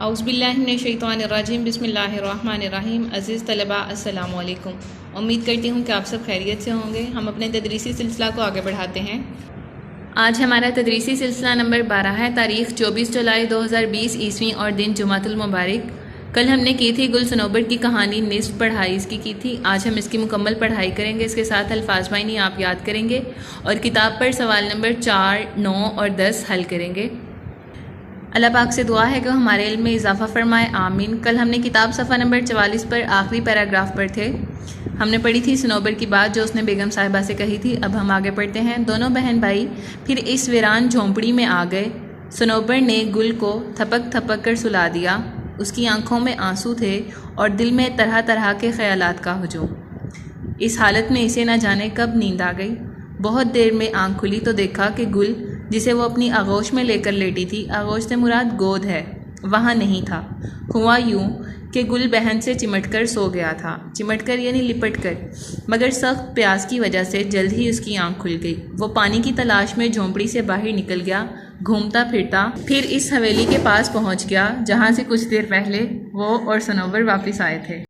औज़ुबिल्लाहिमिनश्शैतानिर्रजीम बिस्मिल्लाहिर्रहमानिर्रहीम। अज़ीज़ तलबा अस्सलामु अलैकुम। उम्मीद करती हूँ कि आप सब खैरियत से होंगे। हम अपने तदरीसी सिलसिला को आगे बढ़ाते हैं। आज हमारा तदरीसी सिलसिला नंबर 12 है। तारीख़ 24 जुलाई 2020 ईस्वी और दिन जुमातुल मुबारक। कल हमने की थी गुल सनोबर की कहानी निस्फ़ पढ़ाई इसकी की थी। आज हम इसकी मुकम्मल पढ़ाई करेंगे। इसके साथ अल्फाज मायनी आप याद करेंगे और किताब पर सवाल नंबर 4, 9 और 10 हल करेंगे। अल्लाह पाक से दुआ है कि हमारे इल्म में इजाफ़ा फरमाए, आमीन। कल हमने किताब सफ़ा नंबर 44 पर आखिरी पैराग्राफ पर थे। हमने पढ़ी थी सनोबर की बात जो उसने बेगम साहिबा से कही थी। अब हम आगे पढ़ते हैं। दोनों बहन भाई फिर इस वीरान झोंपड़ी में आ गए। सनोबर ने गुल को थपक थपक कर सुला दिया। उसकी आंखों में आंसू थे और दिल में तरह तरह के ख्यालात का हुजूम। इस हालत में इसे न जाने कब नींद आ गई। बहुत देर में आंख खुली तो देखा कि गुल जिसे वो अपनी आगोश में लेकर लेटी थी, आगोश से मुराद गोद है, वहाँ नहीं था। हुआ यूं कि गुल बहन से चिमटकर सो गया था। चिमटकर यानी लिपट कर, मगर सख्त प्यास की वजह से जल्द ही उसकी आंख खुल गई। वो पानी की तलाश में झोंपड़ी से बाहर निकल गया, घूमता फिरता फिर इस हवेली के पास पहुंच गया जहां से कुछ देर पहले वो और सनोबर वापस आए थे।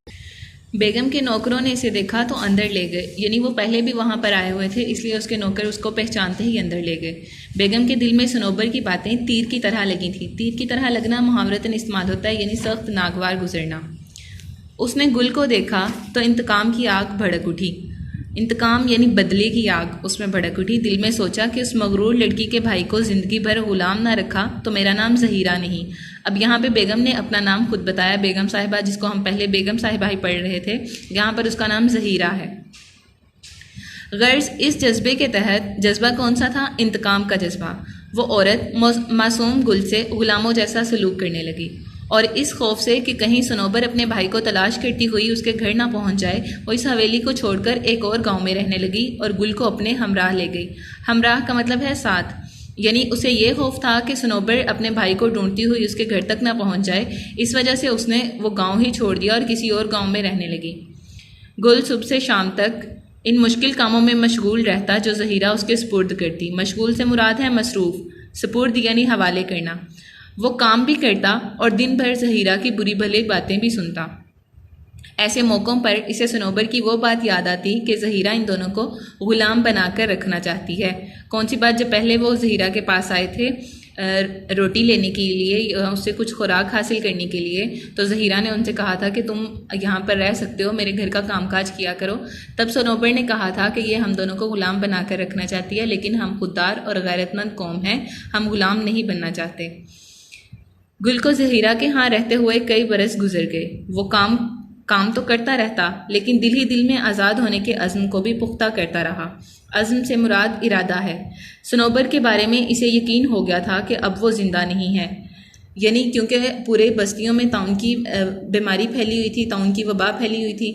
बेगम के नौकरों ने इसे देखा तो अंदर ले गए, यानी वो पहले भी वहाँ पर आए हुए थे, इसलिए उसके नौकर उसको पहचानते ही अंदर ले गए। बेगम के दिल में सनोबर की बातें तीर की तरह लगी थी। तीर की तरह लगना मुहावरतन इस्तेमाल होता है, यानी सख्त नागवार गुजरना। उसने गुल को देखा तो इंतकाम की आग भड़क उठी। इंतकाम यानी बदले की आग उसमें भड़क उठी। दिल में सोचा कि उस मगरूर लड़की के भाई को ज़िंदगी भर गुलाम ना रखा तो मेरा नाम ज़हीरा नहीं। अब यहाँ पे बेगम ने अपना नाम खुद बताया। बेगम साहिबा, जिसको हम पहले बेगम साहिबा ही पढ़ रहे थे, यहाँ पर उसका नाम ज़हीरा है। गर्ज इस जज्बे के तहत, जज्बा कौन सा था? इंतकाम का जज्बा। वो औरत मासूम गुल से गुलामों जैसा सलूक करने लगी और इस खौफ से कि कहीं सनोबर अपने भाई को तलाश करती हुई उसके घर ना पहुंच जाए, वो इस हवेली को छोड़कर एक और गांव में रहने लगी और गुल को अपने हमराह ले गई। हमराह का मतलब है साथ, यानी उसे ये खौफ था कि सनोबर अपने भाई को ढूंढती हुई उसके घर तक ना पहुंच जाए। इस वजह से उसने वो गाँव ही छोड़ दिया और किसी और गाँव में रहने लगी। गुल सुबह से शाम तक इन मुश्किल कामों में मशगूल रहता जो ज़हीरा उसके सुपुर्द करती। मशगूल से मुराद है मसरूफ़, सुपुर्द यानी हवाले करना। वो काम भी करता और दिन भर ज़हीरा की बुरी भली बातें भी सुनता। ऐसे मौक़ों पर इसे सनोबर की वो बात याद आती कि ज़हीरा इन दोनों को ग़ुलाम बनाकर रखना चाहती है। कौन सी बात? जब पहले वो ज़हीरा के पास आए थे रोटी लेने के लिए, उससे कुछ खुराक हासिल करने के लिए, तो ज़हीरा ने उनसे कहा था कि तुम यहाँ पर रह सकते हो, मेरे घर का कामकाज किया करो। तब सनोबर ने कहा था कि ये हम दोनों को ग़ुलाम बनाकर रखना चाहती है, लेकिन हम खुददार और गैरतमंद कौम हैं, हम ग़ुलाम नहीं बनना चाहते। गुल को ज़हीरा के यहाँ रहते हुए कई बरस गुजर गए। वो काम तो करता रहता, लेकिन दिल ही दिल में आज़ाद होने के अज़्म को भी पुख्ता करता रहा। अज़्म से मुराद इरादा है। सनोबर के बारे में इसे यकीन हो गया था कि अब वो ज़िंदा नहीं है, यानी क्योंकि पूरे बस्तियों में ताउन की बीमारी फैली हुई थी, ताउन की वबा फैली हुई थी।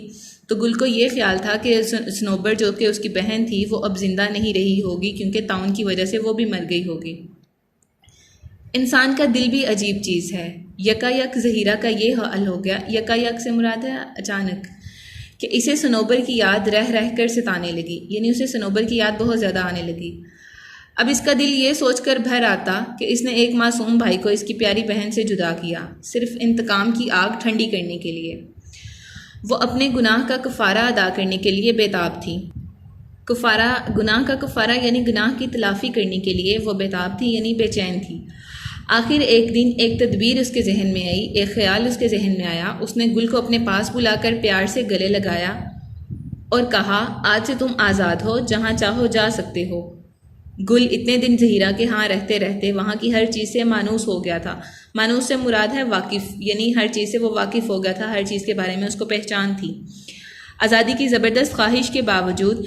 तो गुल को ये ख्याल था कि सनोबर जो कि उसकी बहन थी वो अब ज़िंदा नहीं रही होगी, क्योंकि ताउन की वजह से वो भी मर गई होगी। इंसान का दिल भी अजीब चीज़ है। यकायक ज़हीरा का ये हाल हो गया। यकायक से मुराद है अचानक, कि इसे सनोबर की याद रह रह कर सताने लगी, यानी उसे सनोबर की याद बहुत ज़्यादा आने लगी। अब इसका दिल ये सोचकर भर आता कि इसने एक मासूम भाई को इसकी प्यारी बहन से जुदा किया, सिर्फ इंतकाम की आग ठंडी करने के लिए। वो अपने गुनाह का कफ़ारा अदा करने के लिए बेताब थी। गुनाह का कफ़ारा यानी गुनाह की तलाफ़ी करने के लिए वो बेताब थी, यानी बेचैन थी। आखिर एक दिन एक तदबीर उसके जहन में आई, एक ख्याल उसके जहन में आया। उसने गुल को अपने पास बुलाकर प्यार से गले लगाया और कहा, आज से तुम आज़ाद हो, जहाँ चाहो जा सकते हो। गुल इतने दिन ज़हीरा के यहाँ रहते रहते वहाँ की हर चीज़ से मानूस हो गया था। मानूस से मुराद है वाकिफ़, यानी हर चीज़ से वो वाकिफ़ हो गया था, हर चीज़ के बारे में उसको पहचान थी। आज़ादी की ज़बरदस्त ख्वाहिश के बावजूद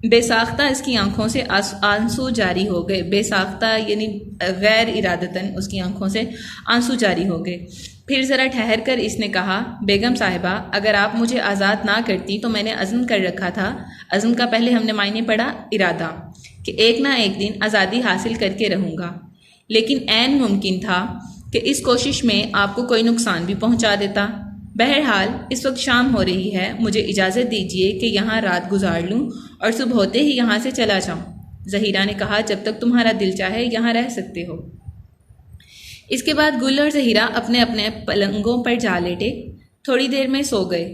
बेसाख्ता इसकी आंखों से आंसू जारी हो गए। बेसाख्ता यानी गैर इरादतन उसकी आंखों से आंसू जारी हो गए। फिर ज़रा ठहर कर इसने कहा, बेगम साहिबा, अगर आप मुझे आज़ाद ना करती तो मैंने अज़्म कर रखा था। अज़्म का पहले हमने मायने पढ़ा इरादा, कि एक ना एक दिन आज़ादी हासिल करके रहूँगा, लेकिन ऐन मुमकिन था कि इस कोशिश में आपको कोई नुकसान भी पहुँचा देता। बहरहाल इस वक्त शाम हो रही है, मुझे इजाज़त दीजिए कि यहाँ रात गुजार लूँ और सुबह होते ही यहाँ से चला जाऊँ। ज़हीरा ने कहा, जब तक तुम्हारा दिल चाहे यहाँ रह सकते हो। इसके बाद गुल और ज़हीरा अपने अपने पलंगों पर जा लेटे थोड़ी देर में सो गए।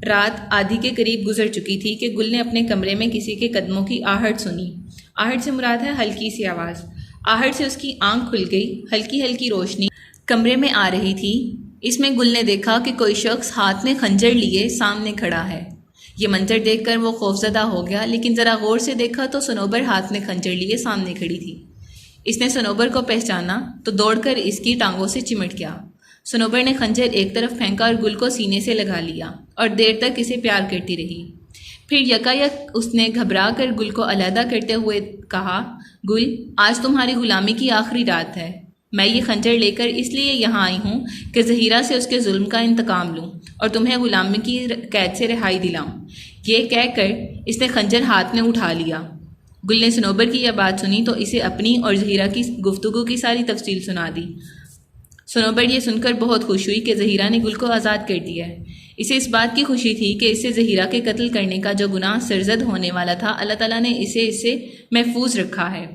रात आधी के करीब गुजर चुकी थी कि गुल ने अपने कमरे में किसी के कदमों की आहट सुनी। आहट से मुराद है हल्की सी आवाज़। आहट से उसकी आंख खुल गई। हल्की हल्की रोशनी कमरे में आ रही थी। इसमें गुल ने देखा कि कोई शख्स हाथ में खंजर लिए सामने खड़ा है। ये मंजर देखकर वो खौफजदा हो गया, लेकिन ज़रा गौर से देखा तो सनोबर हाथ में खंजर लिए सामने खड़ी थी। इसने सनोबर को पहचाना तो दौड़कर इसकी टांगों से चिमट गया। सनोबर ने खंजर एक तरफ फेंका और गुल को सीने से लगा लिया और देर तक इसे प्यार करती रही। फिर यकायक उसने घबरा कर गुल को अलहदा करते हुए कहा, गुल, आज तुम्हारी गुलामी की आखिरी रात है। मैं ये खंजर लेकर इसलिए यहाँ आई हूँ कि ज़हीरा से उसके जुल्म का इंतकाम लूँ और तुम्हें गुलामी की कैद से रिहाई दिलाऊँ। ये कहकर इसने खंजर हाथ में उठा लिया। गुल ने सनोबर की यह बात सुनी तो इसे अपनी और ज़हीरा की गुफ्तगू की सारी तफसील सुना दी। सनोबर ये सुनकर बहुत खुश हुई कि ज़हीरा ने गुल को आज़ाद कर दिया है। इसे इस बात की खुशी थी कि इससे ज़हीरा के कत्ल करने का जो गुनाह सरजद होने वाला था, अल्लाह ताला ने इससे महफूज रखा है।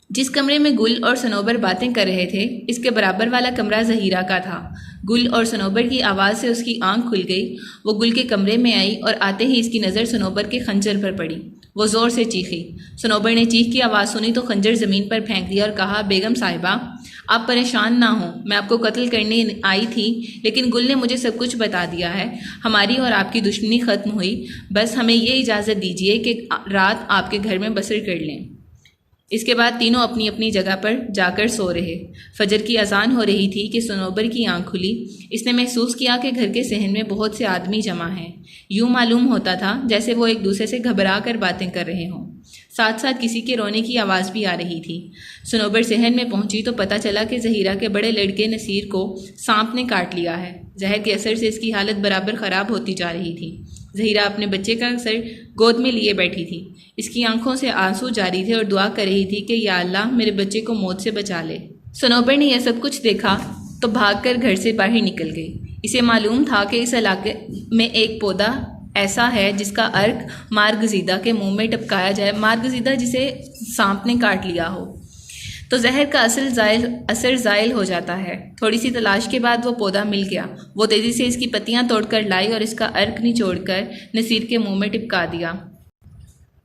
जिस कमरे में गुल और सनोबर बातें कर रहे थे, इसके बराबर वाला कमरा ज़हीरा का था। गुल और सनोबर की आवाज़ से उसकी आंख खुल गई। वो गुल के कमरे में आई और आते ही इसकी नज़र सनोबर के खंजर पर पड़ी। वो ज़ोर से चीखी। सनोबर ने चीख की आवाज़ सुनी तो खंजर ज़मीन पर फेंक दिया और कहा, बेगम साहिबा, आप परेशान ना हो, मैं आपको कत्ल करने आई थी, लेकिन गुल ने मुझे सब कुछ बता दिया है। हमारी और आपकी दुश्मनी ख़त्म हुई। बस हमें ये इजाज़त दीजिए कि रात आपके घर में बसर कर लें। इसके बाद तीनों अपनी अपनी जगह पर जाकर सो रहे। फजर की अजान हो रही थी कि सनोबर की आंख खुली। इसने महसूस किया कि घर के सहन में बहुत से आदमी जमा हैं। यूं मालूम होता था जैसे वो एक दूसरे से घबरा कर बातें कर रहे हों। साथ साथ किसी के रोने की आवाज़ भी आ रही थी। सनोबर सहन में पहुंची तो पता चला कि ज़हीरा के बड़े लड़के नसीर को सांप ने काट लिया है। जहर के असर से इसकी हालत बराबर ख़राब होती जा रही थी। ज़हीरा अपने बच्चे का सर गोद में लिए बैठी थी। इसकी आंखों से आंसू जारी थे और दुआ कर रही थी कि या अल्लाह, मेरे बच्चे को मौत से बचा ले। सनोबर ने यह सब कुछ देखा तो भागकर घर से बाहर निकल गई। इसे मालूम था कि इस इलाके में एक पौधा ऐसा है जिसका अर्क मारगजीदा के मुंह में टपकाया जाए। मारगजीदा जिसे सांप ने काट लिया हो तो जहर का असर ज़ायल हो जाता है। थोड़ी सी तलाश के बाद वो पौधा मिल गया। वो तेज़ी से इसकी पत्तियां तोड़कर लाई और इसका अर्क निचोड़कर नसीर के मुंह में टिपका दिया।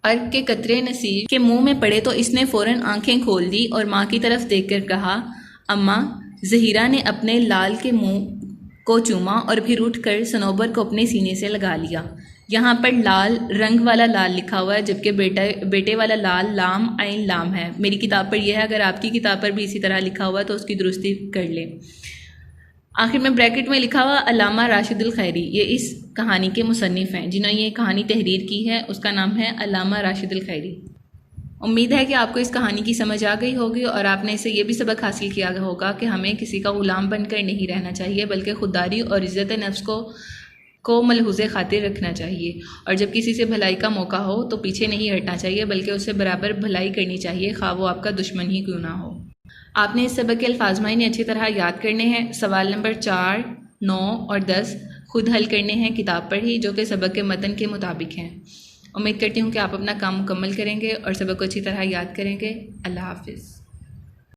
अर्क के कतरे नसीर के मुंह में पड़े तो इसने फ़ौरन आंखें खोल दी और माँ की तरफ देखकर कहा, अम्मा। ज़हीरा ने अपने लाल के मुंह को चूमा और फिर उठकर सनोबर को अपने सीने से लगा लिया। यहाँ पर लाल रंग वाला लाल लिखा हुआ है, जबकि बेटे वाला लाल लाम आइन लाम है। मेरी किताब पर यह है, अगर आपकी किताब पर भी इसी तरह लिखा हुआ है तो उसकी दुरुस्ती कर लें। आखिर में ब्रैकेट में लिखा हुआ अल्लामा राशिदुल खैरी, ये इस कहानी के मुसन्निफ़ हैं। जिन्होंने ये कहानी तहरीर की है उसका नाम है अल्लामा राशिदुल खैरी। उम्मीद है कि आपको इस कहानी की समझ आ गई होगी और आपने इससे ये भी सबक हासिल किया होगा कि हमें किसी का ग़ुलाम बनकर नहीं रहना चाहिए, बल्कि खुददारी और इज़्ज़त नफ्स को मलहूज़े खातिर रखना चाहिए। और जब किसी से भलाई का मौका हो तो पीछे नहीं हटना चाहिए, बल्कि उससे बराबर भलाई करनी चाहिए, खा वो आपका दुश्मन ही क्यों ना हो। आपने इस सबक के अल्फाज मायने अच्छी तरह याद करने हैं। सवाल नंबर 4, 9 और 10 खुद हल करने हैं किताब पर ही, जो कि सबक के मतन के मुताबिक हैं। उम्मीद करती हूँ कि आप अपना काम मुकम्मल करेंगे और सबक को अच्छी तरह याद करेंगे। अल्लाह हाफ़िज़।